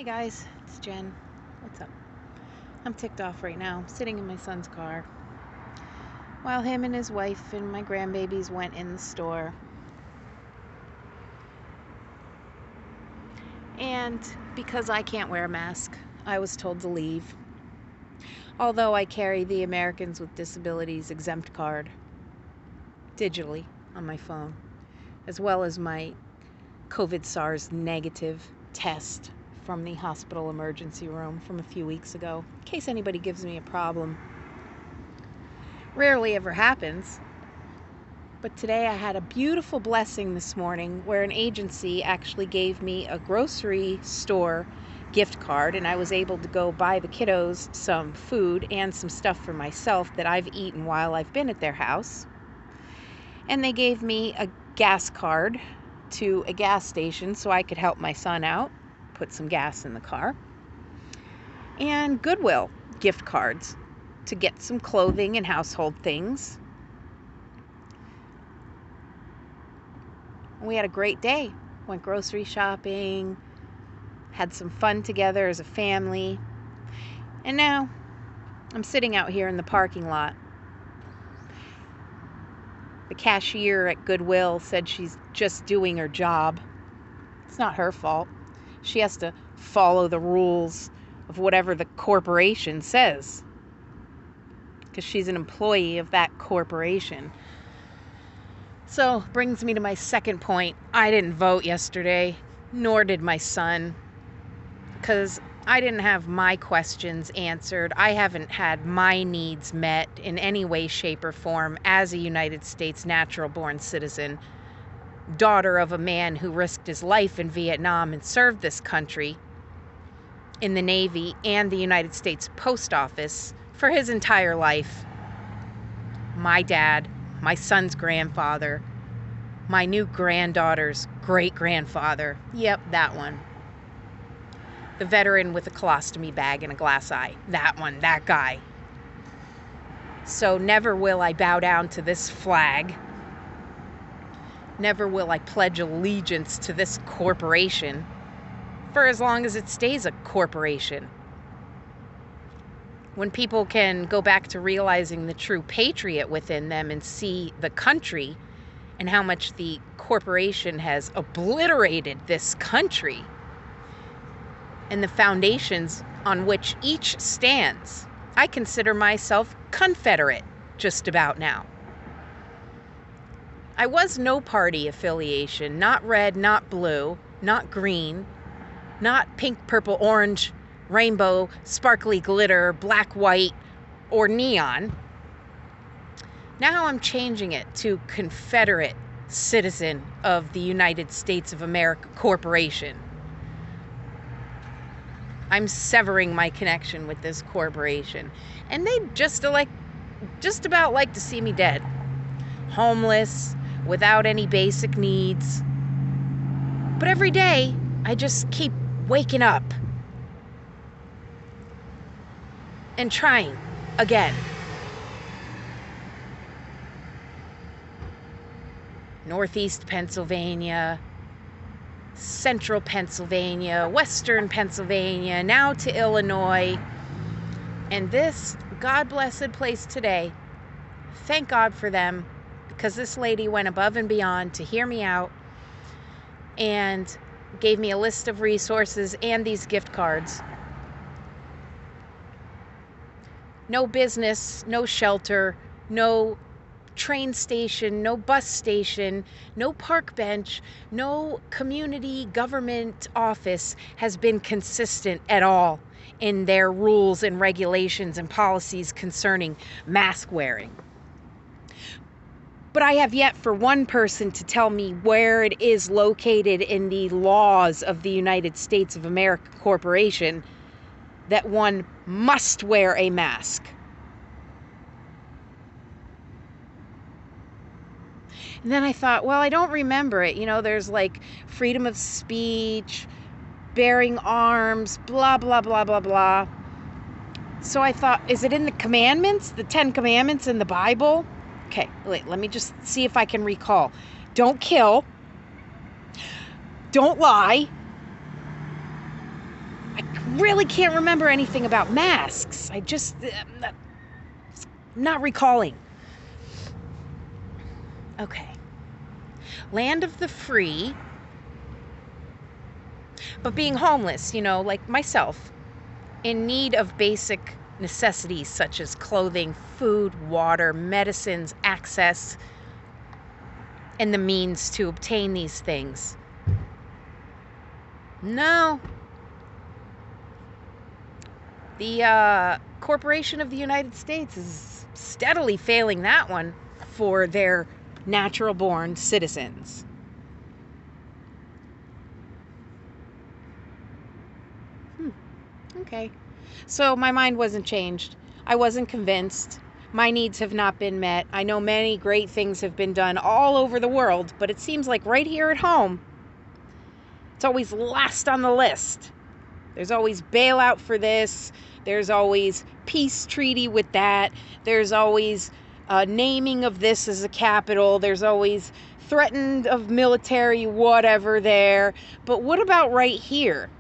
Hey guys, it's Jen. What's up? I'm ticked off right now. I'm sitting in my son's car while him and his wife and my grandbabies went in the store. And because I can't wear a mask, I was told to leave. Although I carry the Americans with Disabilities exempt card digitally on my phone, as well as my COVID SARS negative test from the hospital emergency room from a few weeks ago, in case anybody gives me a problem. Rarely ever happens, but today I had a beautiful blessing this morning where an agency actually gave me a grocery store gift card, and I was able to go buy the kiddos some food and some stuff for myself that I've eaten while I've been at their house. And they gave me a gas card to a gas station so I could help my son out, put some gas in the car, and Goodwill gift cards to get some clothing and household things. We had a great day. Went grocery shopping, had some fun together as a family, and now I'm sitting out here in the parking lot. The cashier at Goodwill said she's just doing her job. It's not her fault. She has to follow the rules of whatever the corporation says, because she's an employee of that corporation. So, brings me to my second point. I didn't vote yesterday, nor did my son, because I didn't have my questions answered. I haven't had my needs met in any way, shape, or form as a United States natural-born citizen, daughter of a man who risked his life in Vietnam and served this country in the Navy and the United States Post Office for his entire life. My dad, my son's grandfather, my new granddaughter's great-grandfather. Yep, that one. The veteran with a colostomy bag and a glass eye. That one, that guy. So never will I bow down to this flag. Never will I pledge allegiance to this corporation for as long as it stays a corporation. When people can go back to realizing the true patriot within them and see the country and how much the corporation has obliterated this country and the foundations on which each stands, I consider myself Confederate just about now. I was no party affiliation, not red, not blue, not green, not pink, purple, orange, rainbow, sparkly glitter, black, white, or neon. Now I'm changing it to Confederate citizen of the United States of America Corporation. I'm severing my connection with this corporation. And they just about like to see me dead. Homeless, without any basic needs. But every day, I just keep waking up and trying again. Northeast Pennsylvania, Central Pennsylvania, Western Pennsylvania, now to Illinois. And this God-blessed place today, thank God for them, because this lady went above and beyond to hear me out and gave me a list of resources and these gift cards. No business, no shelter, no train station, no bus station, no park bench, no community government office has been consistent at all in their rules and regulations and policies concerning mask wearing. But I have yet for one person to tell me where it is located in the laws of the United States of America Corporation that one must wear a mask. And then I thought, well, I don't remember it. You know, there's like freedom of speech, bearing arms, blah, blah, blah, blah, blah. So I thought, is it in the commandments, the 10 commandments in the Bible? Okay, wait, let me just see if I can recall. Don't kill. Don't lie. really can't remember anything about masks. I just, I'm not recalling. Okay. Land of the free. But being homeless, like myself, in need of basic necessities such as clothing, food, water, medicines, access, and the means to obtain these things. No. The Corporation of the United States is steadily failing that one for their natural-born citizens. Okay. So my mind wasn't changed. I wasn't convinced. My needs have not been met. I know many great things have been done all over the world, but it seems like right here at home, it's always last on the list. There's always bailout for this. There's always peace treaty with that. There's always naming of this as a capital. There's always threatened of military whatever there. But what about right here?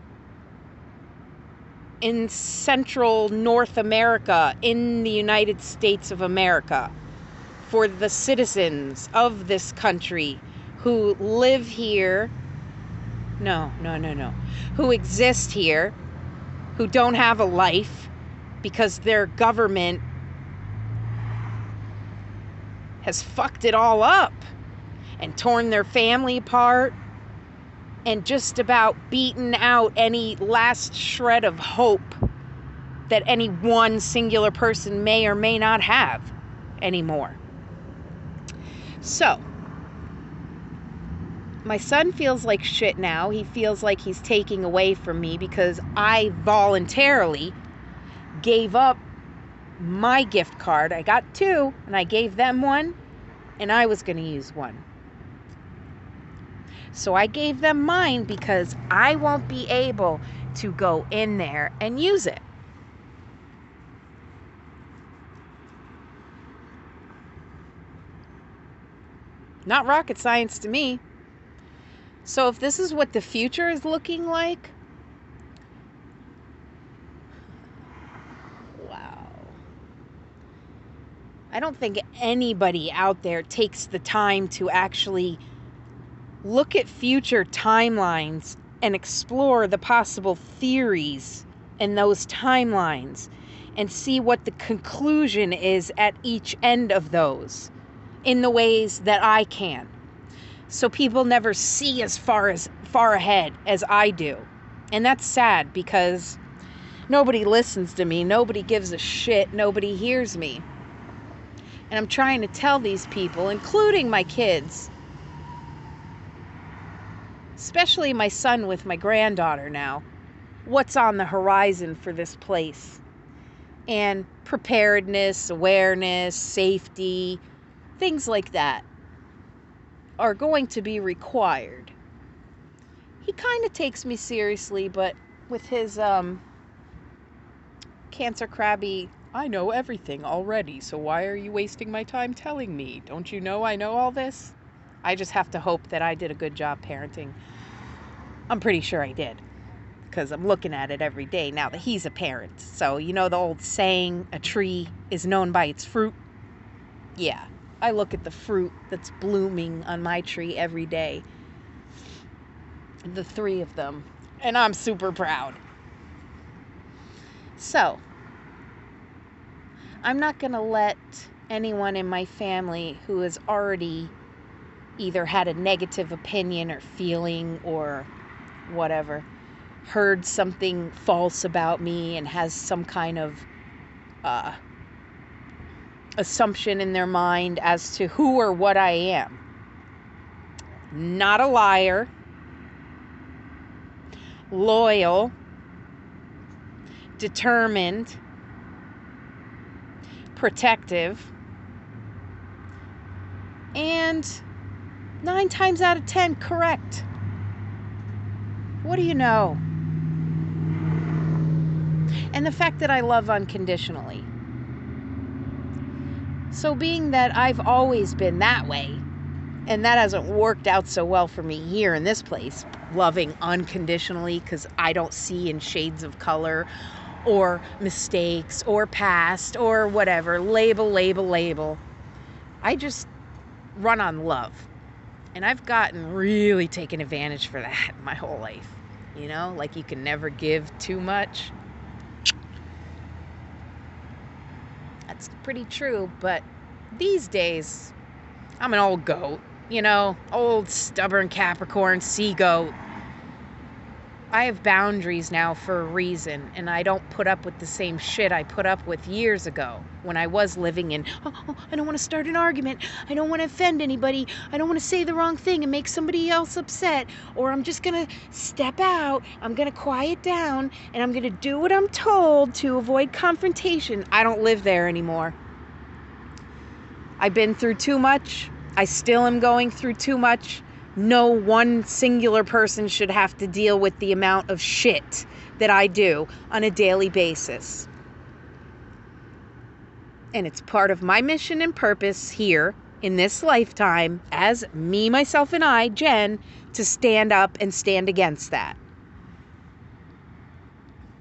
In central North America, in the United States of America, for the citizens of this country who live here, who exist here, who don't have a life because their government has fucked it all up and torn their family apart and just about beaten out any last shred of hope that any one singular person may or may not have anymore. So, my son feels like shit now. He feels like he's taking away from me because I voluntarily gave up my gift card. I got 2, and I gave them 1, and I was going to use 1. So I gave them mine because I won't be able to go in there and use it. Not rocket science to me. So if this is what the future is looking like, wow. I don't think anybody out there takes the time to actually look at future timelines and explore the possible theories in those timelines and see what the conclusion is at each end of those in the ways that I can. So people never see as far ahead as I do. And that's sad because nobody listens to me, nobody gives a shit, nobody hears me. And I'm trying to tell these people, including my kids, especially my son with my granddaughter now, what's on the horizon for this place. And preparedness, awareness, safety, things like that are going to be required. He kind of takes me seriously, but with his cancer crabby, I know everything already, so why are you wasting my time telling me? Don't you know I know all this? I just have to hope that I did a good job parenting. I'm pretty sure I did, because I'm looking at it every day now that he's a parent. So, you know the old saying, a tree is known by its fruit? Yeah, I look at the fruit that's blooming on my tree every day. The 3 of them. And I'm super proud. So, I'm not going to let anyone in my family who has already either had a negative opinion or feeling or whatever, heard something false about me and has some kind of assumption in their mind as to who or what I am. Not a liar, loyal, determined, protective, and 9 times out of 10 correct. What do you know? And the fact that I love unconditionally. So being that I've always been that way, and that hasn't worked out so well for me here in this place, loving unconditionally because I don't see in shades of color or mistakes or past or whatever. Label. I just run on love. And I've gotten really taken advantage for that my whole life. You know, like you can never give too much. That's pretty true, but these days, I'm an old goat, you know, old stubborn Capricorn sea goat. I have boundaries now for a reason, and I don't put up with the same shit I put up with years ago when I was living in, I don't want to start an argument, I don't want to offend anybody, I don't want to say the wrong thing and make somebody else upset, or I'm just going to step out, I'm going to quiet down, and I'm going to do what I'm told to avoid confrontation. I don't live there anymore. I've been through too much. I still am going through too much. No one singular person should have to deal with the amount of shit that I do on a daily basis. And it's part of my mission and purpose here in this lifetime as me, myself, and I, Jen, to stand up and stand against that.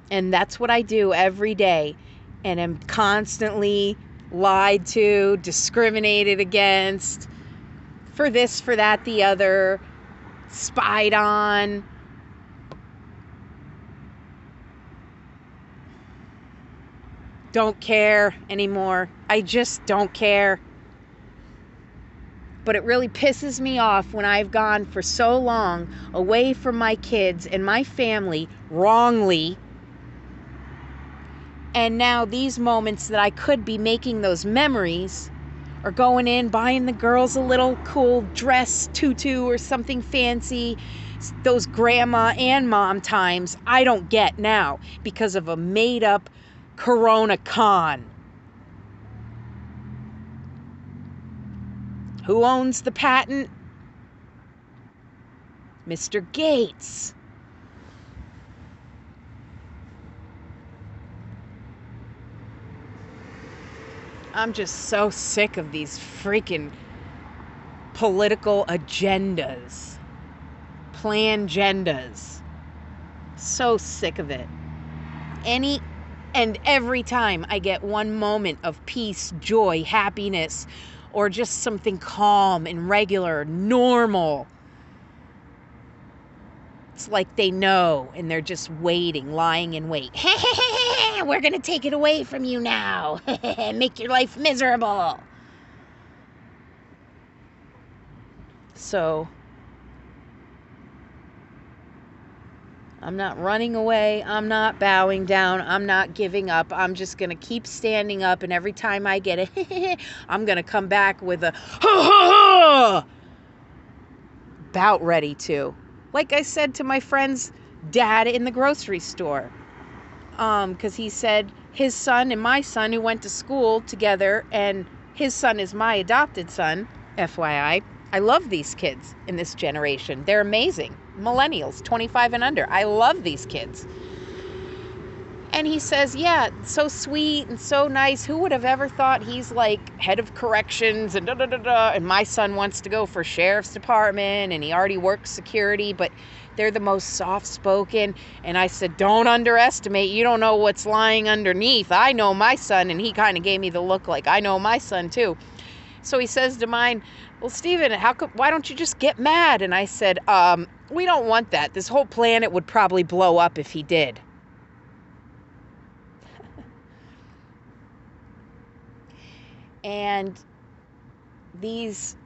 And that's what I do every day. And am constantly lied to, discriminated against, for this, for that, the other, spied on. Don't care anymore. I just don't care. But it really pisses me off when I've gone for so long away from my kids and my family wrongly. And now these moments that I could be making those memories, or going in, buying the girls a little cool dress, tutu, or something fancy. Those grandma and mom times I don't get now because of a made-up Corona con. Who owns the patent? Mr. Gates. I'm just so sick of these freaking political agendas. Plangendas. So sick of it. Any and every time I get one moment of peace, joy, happiness, or just something calm and regular, normal, it's like they know and they're just waiting, lying in wait. We're going to take it away from you now. Make your life miserable. So, I'm not running away. I'm not bowing down. I'm not giving up. I'm just going to keep standing up. And every time I get it, I'm going to come back with a about ready to. Like I said to my friend's dad in the grocery store. Because he said his son and my son, who went to school together, and his son is my adopted son, FYI. I love these kids in this generation. They're amazing. Millennials, 25 and under. I love these kids. And he says, yeah, so sweet and so nice. Who would have ever thought he's like head of corrections and da-da-da-da. And my son wants to go for sheriff's department and he already works security, but they're the most soft-spoken. And I said, don't underestimate. You don't know what's lying underneath. I know my son. And he kind of gave me the look like, I know my son too. So he says to mine, well, Stephen, why don't you just get mad? And I said, we don't want that. This whole planet would probably blow up if he did. And these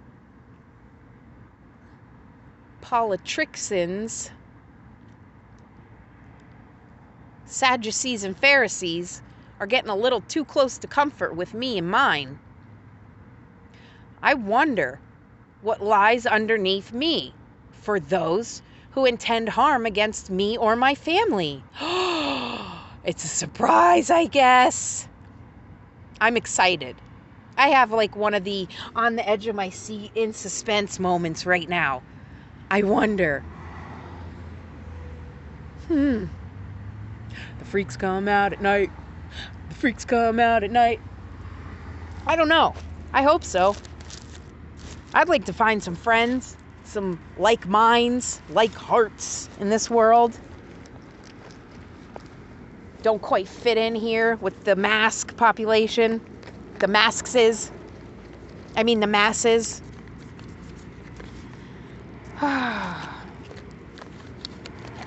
politricians, Sadducees and Pharisees, are getting a little too close to comfort with me and mine. I wonder what lies underneath me for those who intend harm against me or my family. It's a surprise, I guess. I'm excited. I have like one of the on the edge of my seat in suspense moments right now. I wonder. The freaks come out at night. The freaks come out at night. I don't know. I hope so. I'd like to find some friends some like minds, like hearts in this world don't quite fit in here with the mask population. The masses.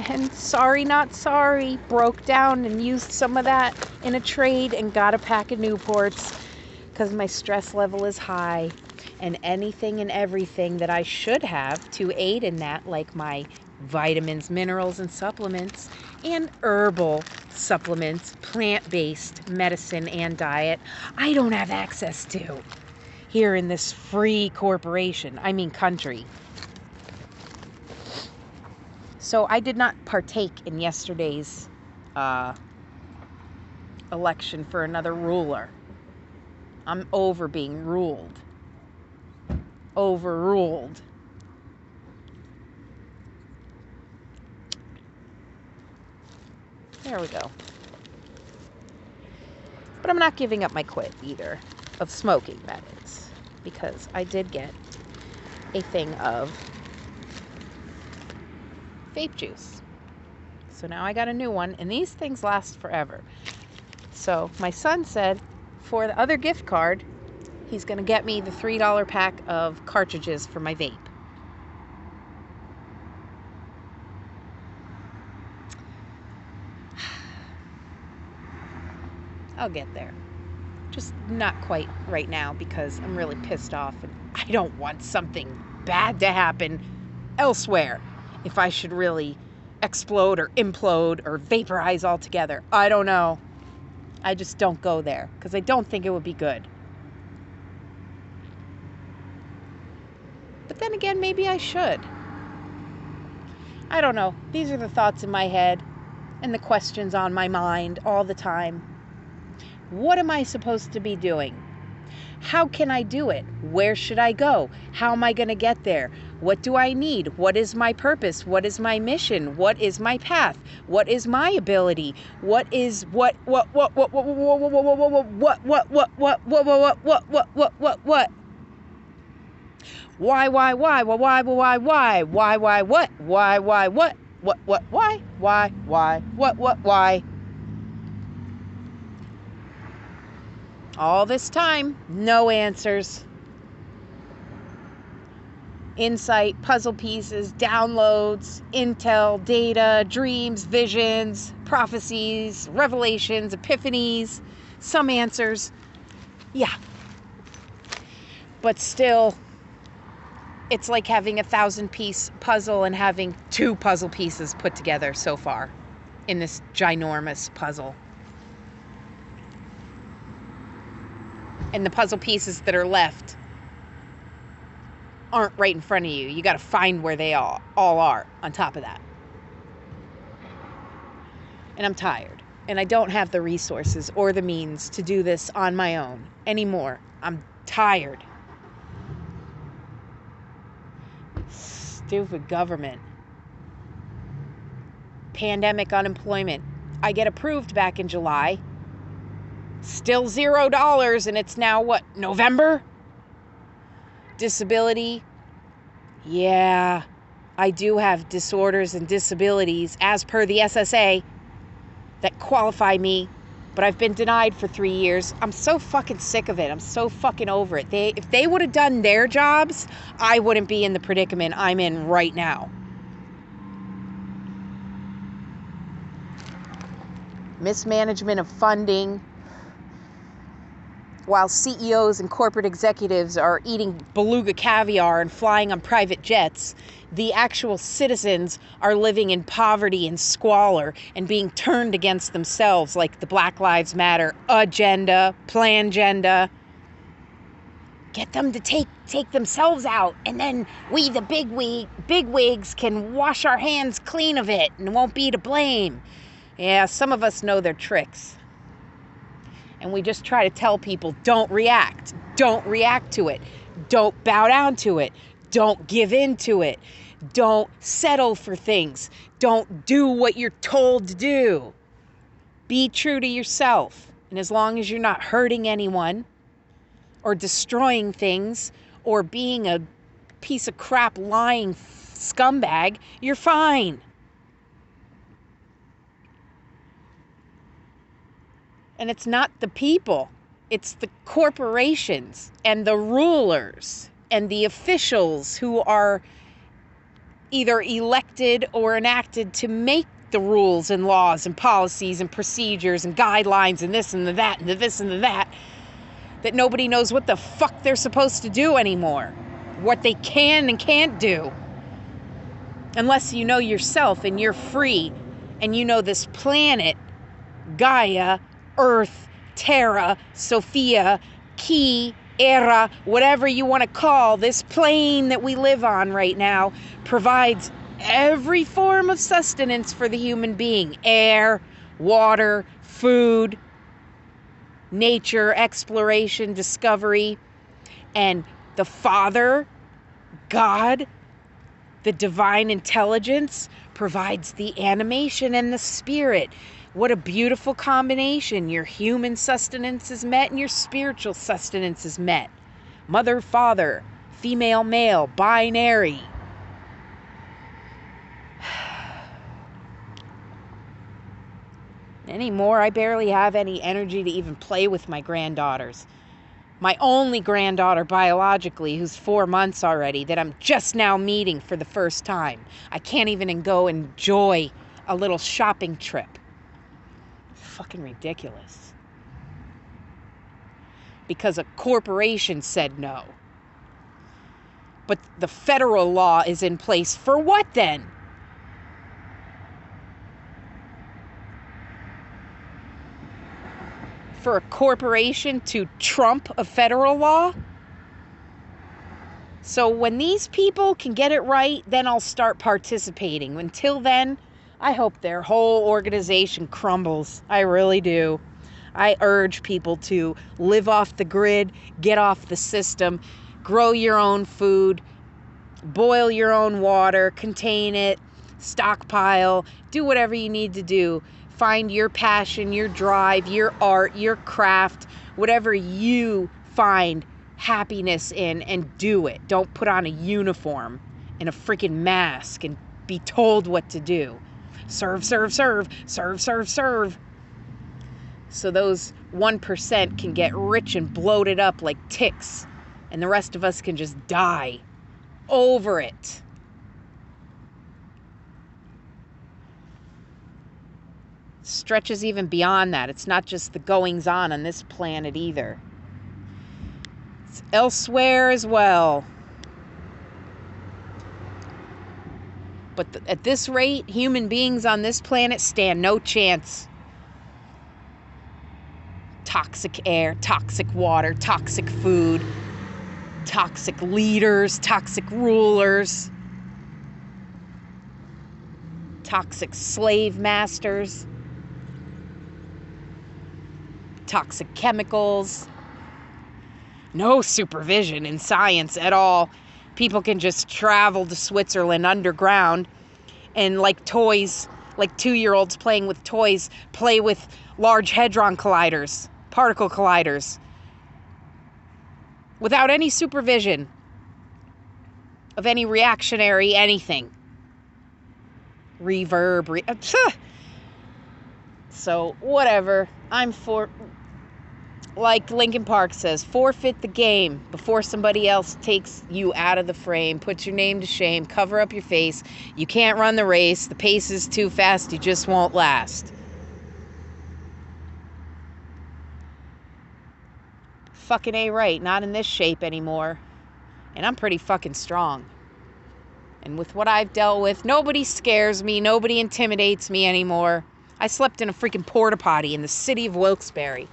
And sorry, not sorry, broke down and used some of that in a trade and got a pack of Newports because my stress level is high. And anything and everything that I should have to aid in that, like my vitamins, minerals, and supplements, and herbal supplements, plant-based medicine and diet, I don't have access to here in this free country. So I did not partake in yesterday's election for another ruler. I'm over being ruled. Overruled. There we go. But I'm not giving up my quit either, of smoking, that is, because I did get a thing of vape juice. So now I got a new one, and these things last forever. So my son said for the other gift card, he's going to get me the $3 pack of cartridges for my vape. I'll get there. Just not quite right now because I'm really pissed off and I don't want something bad to happen elsewhere if I should really explode or implode or vaporize altogether. I don't know. I just don't go there because I don't think it would be good. But then again, maybe I should. I don't know. These are the thoughts in my head and the questions on my mind all the time. What am I supposed to be doing? How can I do it? Where should I go? How am I going to get there? What do I need? What is my purpose? What is my mission? What is my path? What is my ability? What is what? Why, why? All this time, no answers. Insight, puzzle pieces, downloads, intel, data, dreams, visions, prophecies, revelations, epiphanies, some answers. Yeah. But still, it's like having a 1,000-piece puzzle and having 2 puzzle pieces put together so far in this ginormous puzzle. And the puzzle pieces that are left aren't right in front of you. You got to find where they all are on top of that. And I'm tired. And I don't have the resources or the means to do this on my own anymore. I'm tired. Stupid government. Pandemic unemployment. I get approved back in July. Still $0, and it's now what, November? Disability. Yeah, I do have disorders and disabilities as per the SSA that qualify me, but I've been denied for 3 years. I'm so fucking sick of it. I'm so fucking over it. If they would have done their jobs, I wouldn't be in the predicament I'm in right now. Mismanagement of funding. While CEOs and corporate executives are eating beluga caviar and flying on private jets, the actual citizens are living in poverty and squalor and being turned against themselves, like the Black Lives Matter agenda, plan-genda. Get them to take themselves out, and then we, the bigwigs, can wash our hands clean of it and won't be to blame. Yeah, some of us know their tricks. And we just try to tell people, don't react. Don't react to it. Don't bow down to it. Don't give in to it. Don't settle for things. Don't do what you're told to do. Be true to yourself. And as long as you're not hurting anyone or destroying things or being a piece of crap lying scumbag, you're fine. And it's not the people. It's the corporations and the rulers and the officials who are either elected or enacted to make the rules and laws and policies and procedures and guidelines and this and the that and the this and the that nobody knows what the fuck they're supposed to do anymore. What they can and can't do. Unless you know yourself and you're free and you know this planet, Gaia, Earth, Terra, Sophia, Ki, Era, whatever you want to call this plane that we live on right now, provides every form of sustenance for the human being. Air, water, food, nature, exploration, discovery. And the Father, God, the divine intelligence, provides the animation and the spirit. What a beautiful combination. Your human sustenance is met and your spiritual sustenance is met. Mother, father, female, male, binary. Anymore, I barely have any energy to even play with my granddaughters. My only granddaughter biologically, who's 4 months already, that I'm just now meeting for the first time. I can't even go enjoy a little shopping trip. Fucking ridiculous. Because a corporation said no. But the federal law is in place for what then? For a corporation to trump a federal law? So when these people can get it right, then I'll start participating. Until then, I hope their whole organization crumbles. I really do. I urge people to live off the grid, get off the system, grow your own food, boil your own water, contain it, stockpile, do whatever you need to do. Find your passion, your drive, your art, your craft, whatever you find happiness in, and do it. Don't put on a uniform and a freaking mask and be told what to do. Serve, serve, serve, serve, serve, serve. So those 1% can get rich and bloated up like ticks, and the rest of us can just die over it. Stretches even beyond that. It's not just the goings on this planet either. It's elsewhere as well. But at this rate, human beings on this planet stand no chance. Toxic air, toxic water, toxic food, toxic leaders, toxic rulers, toxic slave masters, toxic chemicals. No supervision in science at all. People can just travel to Switzerland underground and like toys, like 2-year-olds playing with toys, play with Large Hadron Colliders, particle colliders, without any supervision of any reactionary anything. So, whatever. I'm for... Like Linkin Park says, forfeit the game before somebody else takes you out of the frame, puts your name to shame, cover up your face. You can't run the race. The pace is too fast. You just won't last. Fucking A right. Not in this shape anymore. And I'm pretty fucking strong. And with what I've dealt with, nobody scares me. Nobody intimidates me anymore. I slept in a freaking porta potty in the city of Wilkes-Barre.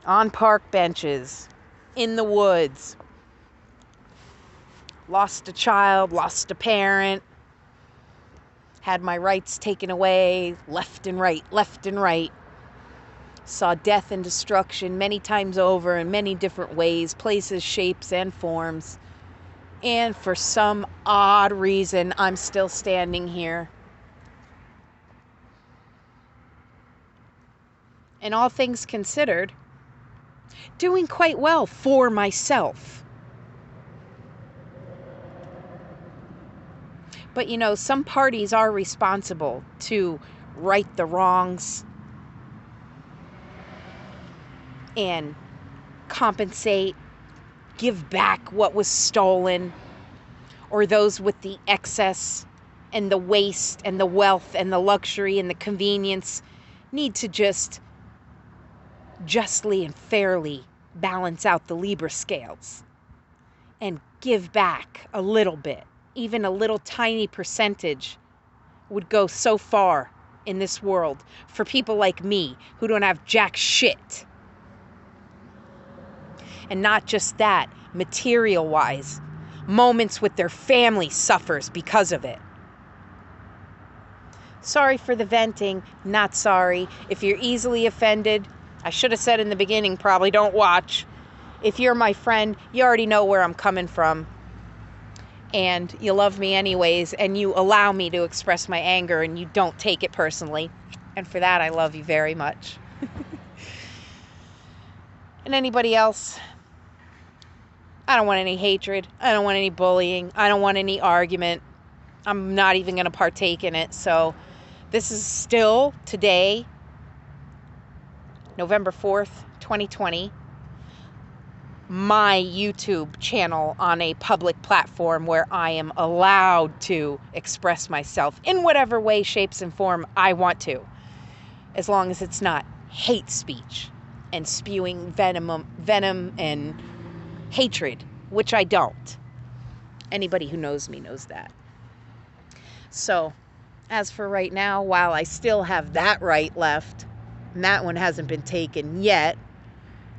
On park benches, in the woods. Lost a child, lost a parent. Had my rights taken away, left and right, left and right. Saw death and destruction many times over in many different ways, places, shapes, and forms. And for some odd reason, I'm still standing here. And all things considered, doing quite well for myself. But you know, some parties are responsible to right the wrongs and compensate, give back what was stolen, or those with the excess and the waste and the wealth and the luxury and the convenience need to just justly and fairly balance out the Libra scales and give back a little bit. Even a little tiny percentage would go so far in this world for people like me who don't have jack shit. And not just that, material-wise, moments with their family suffers because of it. Sorry for the venting, not sorry. If you're easily offended, I should have said in the beginning, probably don't watch. If you're my friend, you already know where I'm coming from. And you love me anyways, and you allow me to express my anger, and you don't take it personally. And for that, I love you very much. And anybody else, I don't want any hatred. I don't want any bullying. I don't want any argument. I'm not even going to partake in it. So this is still today, November 4th, 2020, my YouTube channel on a public platform where I am allowed to express myself in whatever way, shapes, and form I want to, as long as it's not hate speech and spewing venom and hatred, which I don't. Anybody who knows me knows that. So, as for right now, while I still have that right left, and that one hasn't been taken yet,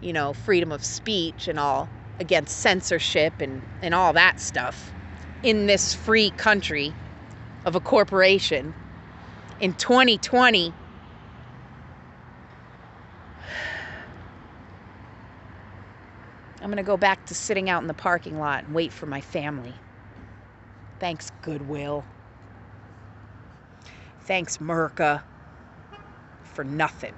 you know, freedom of speech and all, against censorship and all that stuff, in this free country of a corporation, in 2020, I'm going to go back to sitting out in the parking lot and wait for my family. Thanks, Goodwill. Thanks, Merca, for nothing.